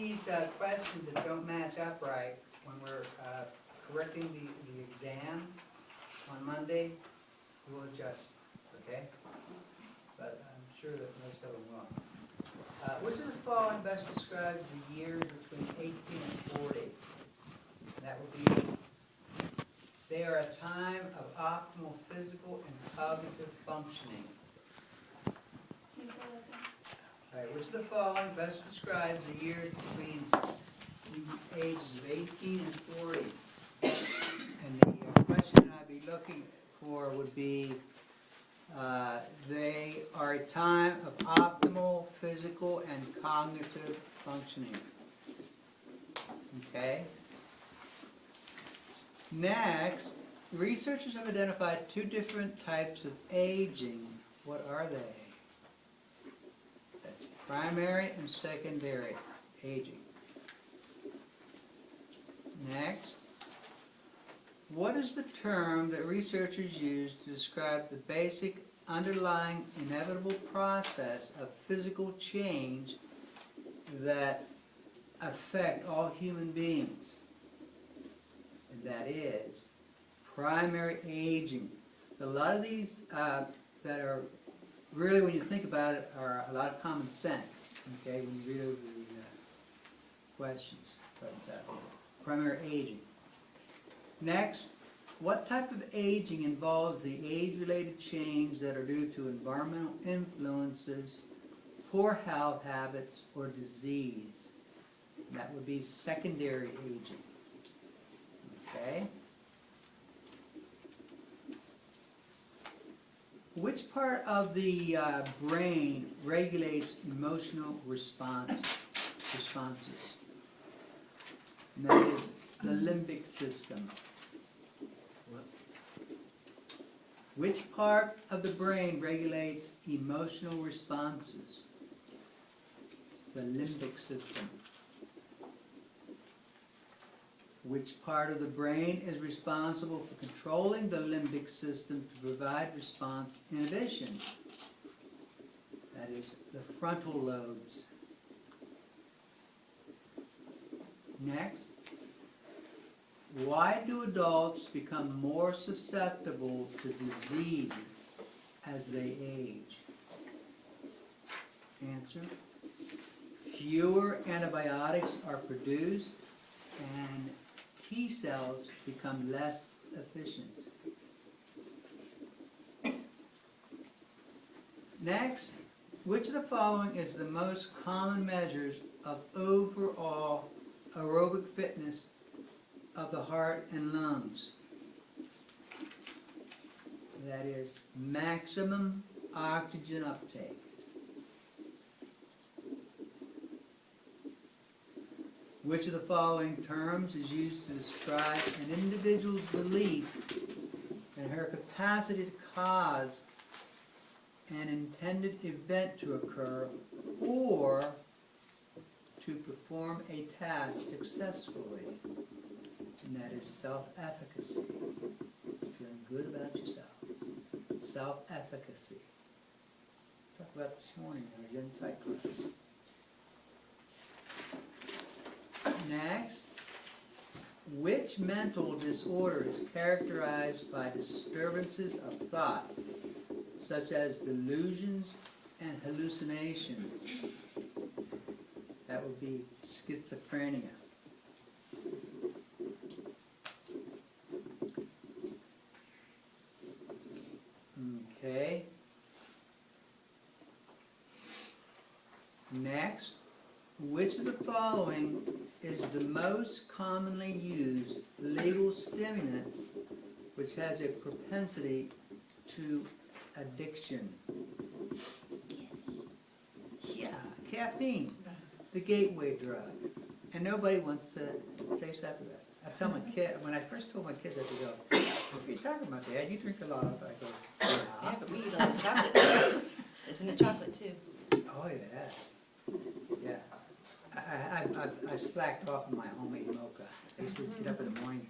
these questions that don't match up right, when we're correcting the exam on Monday, we'll adjust, okay? But I'm sure that most of them will. Which of the following best describes the years between 18 and 40? That would be, they are a time of optimal physical and cognitive functioning. All right, which of the following best describes the years between the ages of 18 and 40? And the question I'd be looking for would be, they are a time of optimal physical and cognitive functioning. Okay? Next, researchers have identified two different types of aging. What are they? That's primary and secondary aging. Next, what is the term that researchers use to describe the basic underlying inevitable process of physical change that affect all human beings? And that is primary aging. A lot of these that are really, when you think about it, are a lot of common sense, okay, when you read over the questions. But primary aging. Next, what type of aging involves the age-related change that are due to environmental influences, poor health habits, or disease? That would be secondary aging. Okay? Which part of the brain regulates emotional responses? And that is the limbic system. Which part of the brain regulates emotional responses? It's the limbic system. Which part of the brain is responsible for controlling the limbic system to provide response inhibition? That is the frontal lobes. Next, why do adults become more susceptible to disease as they age? Answer, fewer antibiotics are produced and T cells become less efficient. Next, which of the following is the most common measures of overall aerobic fitness of the heart and lungs? That is maximum oxygen uptake. Which of the following terms is used to describe an individual's belief in her capacity to cause an intended event to occur or to perform a task successfully? And that is self-efficacy. It's feeling good about yourself. Self-efficacy. Talked about this morning in our insight class. Next, which mental disorder is characterized by disturbances of thought, such as delusions and hallucinations? That would be schizophrenia. Okay. Next, which of the following is the most commonly used legal stimulant which has a propensity to addiction? Yeah, caffeine, the gateway drug. And nobody wants to taste after that. I tell my kid, when I first told my kids that, they go, what are you talking about, Dad? You drink a lot of it. I go, yeah. Yeah, but we eat a lot of chocolate too. Isn't it chocolate too? Oh, yeah. Yeah. I slacked off on my homemade mocha. I used to get up in the morning,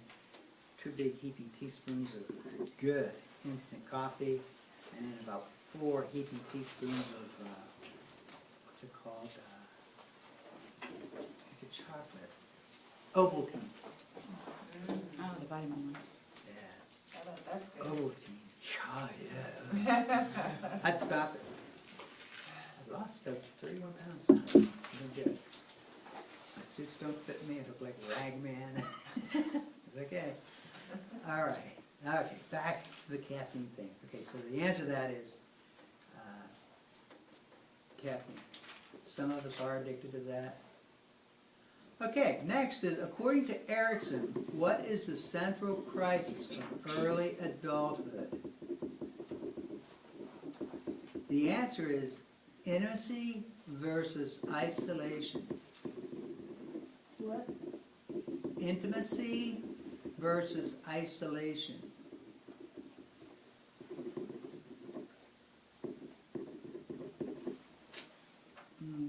2 big heaping teaspoons of good instant coffee, and then about 4 heaping teaspoons of, what's it called? chocolate. Ovaltine. Oh, the vitamin one. Yeah. Oh, that's good. Ovaltine. Oh, yeah. I'd stop it. I lost about 31 pounds now. I don't get it. My suits don't fit me. I look like Rag Man. It's okay. All right. Okay, back to the caffeine thing. Okay, so the answer to that is caffeine. Some of us are addicted to that. Okay, next is, according to Erickson, what is the central crisis of early adulthood? The answer is intimacy versus isolation. What? Intimacy versus isolation.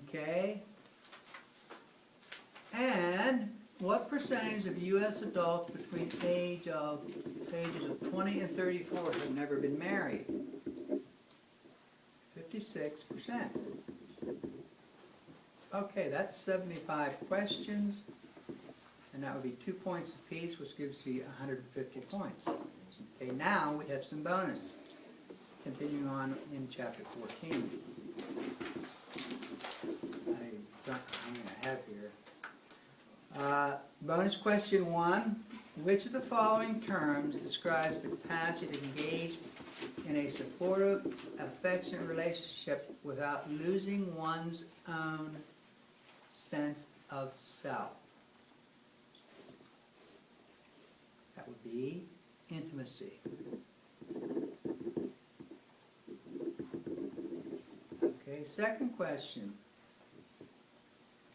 Okay. And what percentage of U.S. adults between ages of 20 and 34 have never been married? 56%. Okay, that's 75 questions, and that would be 2 points apiece, which gives you 150 points. Okay, now we have some bonus. Continuing on in chapter 14. I have here. Bonus question 1. Which of the following terms describes the capacity to engage in a supportive, affectionate relationship without losing one's own sense of self? That would be intimacy. Okay, second question.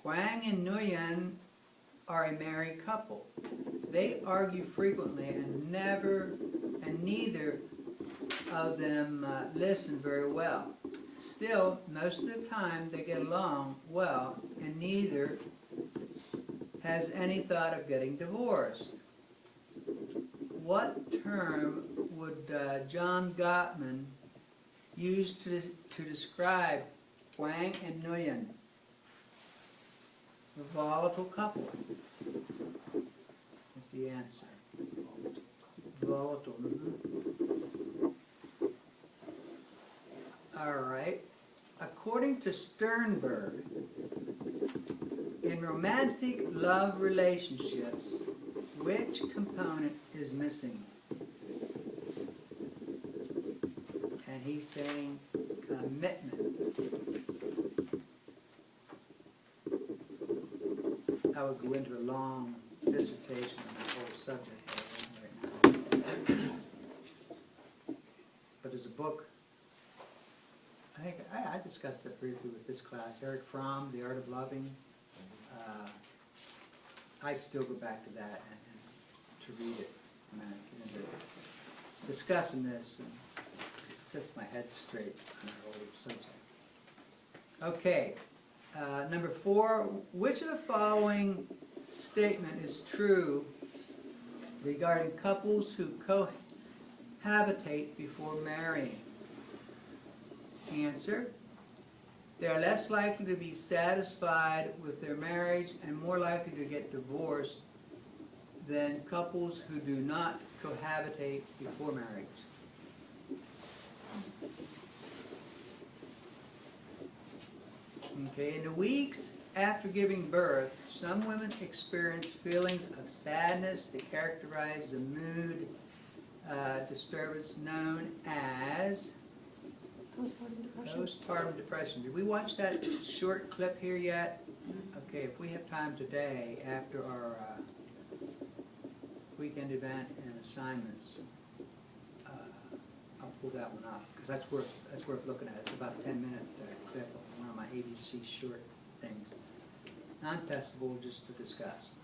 Huang and Nguyen are a married couple. They argue frequently and neither of them listen very well. Still, most of the time they get along well, and neither has any thought of getting divorced. What term would John Gottman use to describe Huang and Nguyen? A volatile couple. That's the answer. Volatile. All right. According to Sternberg, in romantic love relationships, which component is missing? And he's saying commitment. I would go into a long dissertation on that whole subject right now. But there's a book, I think I discussed it briefly with this class, Eric Fromm, The Art of Loving. I still go back to that and to read it when I get into discussing this, and it sets my head straight on the whole subject. Okay. Number 4, which of the following statement is true regarding couples who cohabitate before marrying? Answer: they are less likely to be satisfied with their marriage and more likely to get divorced than couples who do not cohabitate before marriage. Okay, in the weeks after giving birth, some women experience feelings of sadness that characterize the mood disturbance known as Postpartum depression. postpartum depression. Did we watch that short clip here yet? Okay, if we have time today, after our weekend event and assignments, I'll pull that one up, because that's worth looking at. It's about a 10-minute clip of one of my ABC short things. Non-testable, just to discuss.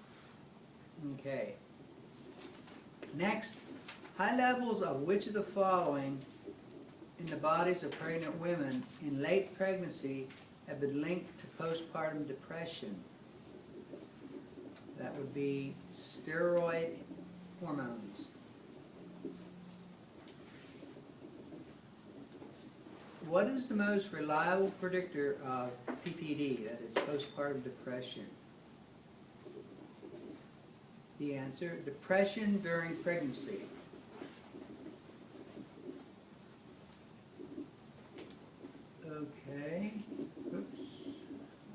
Okay. Next, high levels of which of the following in the bodies of pregnant women in late pregnancy have been linked to postpartum depression? That would be steroid hormones. What is the most reliable predictor of PPD, that is postpartum depression? the answer, depression during pregnancy. Okay, oops,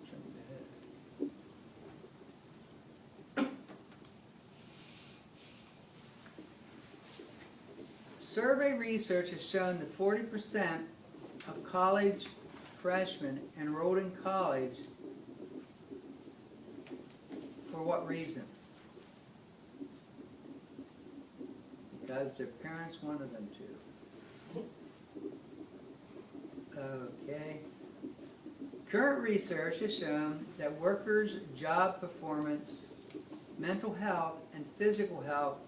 jumped ahead. Survey research has shown that 40% of college freshmen enrolled in college, for what reason? Because their parents wanted them to. Okay. Current research has shown that workers' job performance, mental health, and physical health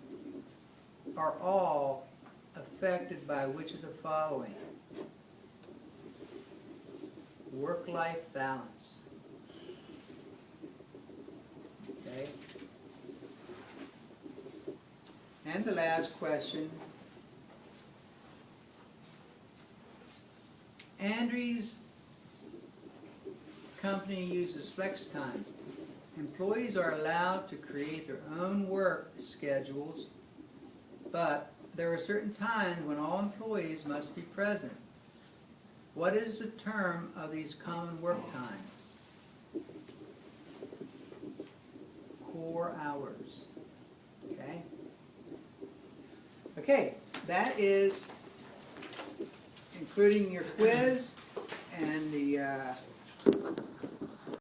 are all affected by which of the following? Work-life balance. Okay. And the last question. Andrews company uses flex time. Employees are allowed to create their own work schedules, but there are certain times when all employees must be present. What is the term of these common work times? Core hours. Okay? Okay, that is including your quiz and the